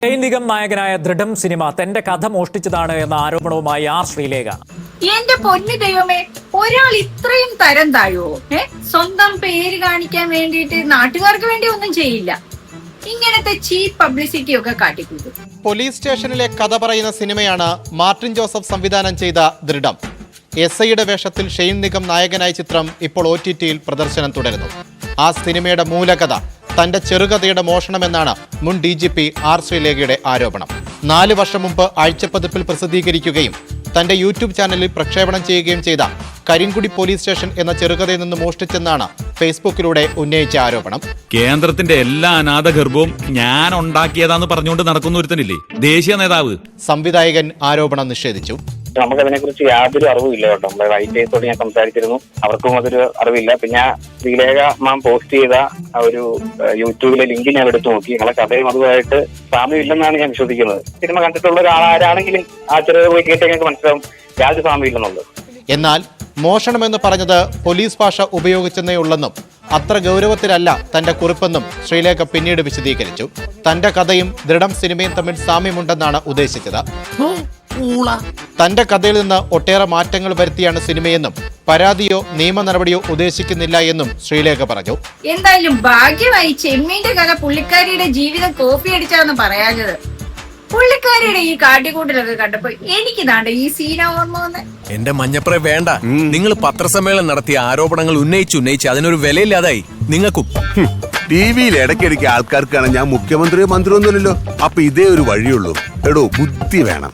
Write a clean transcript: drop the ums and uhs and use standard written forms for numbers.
നിഗം നായകനായ ദൃഢം സിനിമ തന്റെ കഥ മോഷ്ടിച്ചതാണ് എന്ന ആരോപണവുമായി ആർ ശ്രീലേഖ. എന്റെ പൊന്നു ദൈവമേ, ഒരാൾ ഇത്രയും തരം താഴുവോ? സ്വന്തം പേര് കാണിക്കാൻ വേണ്ടിയിട്ട് നാട്ടുകാർക്ക് വേണ്ടി ഒന്നും ചെയ്യില്ല. ഇങ്ങനത്തെ ചീപ്പ് പബ്ലിസിറ്റി ഒക്കെ കാട്ടിക്കൂട്ടും. പോലീസ് സ്റ്റേഷനിലെ കഥ പറയുന്ന സിനിമയാണ് മാർട്ടിൻ ജോസഫ് സംവിധാനം ചെയ്ത ദൃഢം. എസ്ഐയുടെ വേഷത്തിൽ ഷെയ്ൻ നിഗം നായകനായ ചിത്രം ഇപ്പോൾ OTT-യിൽ പ്രദർശനം തുടരുന്നു. ആ സിനിമയുടെ മൂലകഥ തന്റെ ചെറുകഥയുടെ മോഷണമെന്നാണ് മുൻ DGP ആർ ശ്രീലേഖയുടെ ആരോപണം. 4 വർഷം മുമ്പ് ആഴ്ചപ്പതിപ്പിൽ പ്രസിദ്ധീകരിക്കുകയും തന്റെ യൂട്യൂബ് ചാനലിൽ പ്രക്ഷേപണം ചെയ്യുകയും ചെയ്ത കരിങ്കുടി പോലീസ് സ്റ്റേഷൻ എന്ന ചെറുകഥയിൽ നിന്ന് മോഷ്ടിച്ചെന്നാണ് ഫേസ്ബുക്കിലൂടെ ഉന്നയിച്ച ആരോപണം. കേന്ദ്രത്തിന്റെ എല്ലാ അനാഥ ഗർഭവും ഞാൻ ഉണ്ടാക്കിയതാന്ന് പറഞ്ഞുകൊണ്ട് നടക്കുന്ന ഒരുത്തനില്ലേ ദേശീയ നേതാവ്. സംവിധായകൻ ആരോപണം നിഷേധിച്ചു. നമുക്കതിനെ കുറിച്ച് യാതൊരു അറിവില്ല കേട്ടോ. നമ്മുടെ വൈറ്റേഴ്സോട് ഞാൻ സംസാരിച്ചിരുന്നു, അവർക്കും അതൊരു അറിവില്ല. പിന്നെ ശ്രീലേഖ മാം പോസ്റ്റ് ചെയ്ത ഒരു യൂട്യൂബിലെ ലിങ്ക് ഞാൻ എടുത്തു നോക്കി. ഞങ്ങളെ കഥയും അതുമായിട്ട് സാമ്യമില്ലെന്നാണ് ഞാൻ വിശ്വസിക്കുന്നത്. സിനിമ കണ്ടിട്ടുള്ള ഒരാളാരാണെങ്കിലും ആ ചെറിയ പോയി കേട്ട് ഞങ്ങൾക്ക് മനസ്സിലാവും യാതൊരു സാമ്യമില്ലെന്നുള്ളത്. എന്നാൽ മോഷണമെന്ന് പറഞ്ഞത് പോലീസ് ഭാഷ ഉപയോഗിച്ചെന്നേ ഉള്ളെന്നും അത്ര ഗൗരവത്തിലല്ല തന്റെ കുറിപ്പെന്നും ശ്രീലേഖ പിന്നീട് വിശദീകരിച്ചു. തന്റെ കഥയും ദൃഢം സിനിമയും തമ്മിൽ സാമ്യമുണ്ടെന്നാണ് ഉദ്ദേശിച്ചത്. തന്റെ കഥയിൽ നിന്ന് ഒട്ടേറെ മാറ്റങ്ങൾ വരുത്തിയാണ് സിനിമയെന്നും പരാതിയോ നിയമ നടപടിയോ ഉദ്ദേശിക്കുന്നില്ല എന്നും ശ്രീലേഖ പറഞ്ഞു. എന്തായാലും ഭാഗ്യമായി ചെമ്മീന്റെ കഥ പുള്ളിക്കാരിയുടെ ജീവിതം കോപ്പി അടിച്ചാന്ന് പറയാഞ്ഞത്. പുള്ളിക്കാരിയുടെ ഈ കാട്ടിക്കൂട്ടിലൊക്കെ കണ്ടപ്പോ എനിക്ക് താണ്ട ഈ സീന ഓർമ്മ വന്ന്. എന്റെ മഞ്ഞപ്പുറ വേണ്ട, നിങ്ങൾ പത്രസമ്മേളനം നടത്തിയ ആരോപണങ്ങൾ ഉന്നയിച്ച് അതിനൊരു വിലയില്ലാതായി. നിങ്ങൾക്കും ടിവിയിൽ ഇടയ്ക്കിടയ്ക്ക് ആൾക്കാർക്കാണ് ഞാൻ മുഖ്യമന്ത്രിയോ മന്ത്രിയൊന്നുമില്ലല്ലോ. അപ്പൊ ഇതേ ഒരു വഴിയുള്ളൂ. എടോ, ബുദ്ധി വേണം.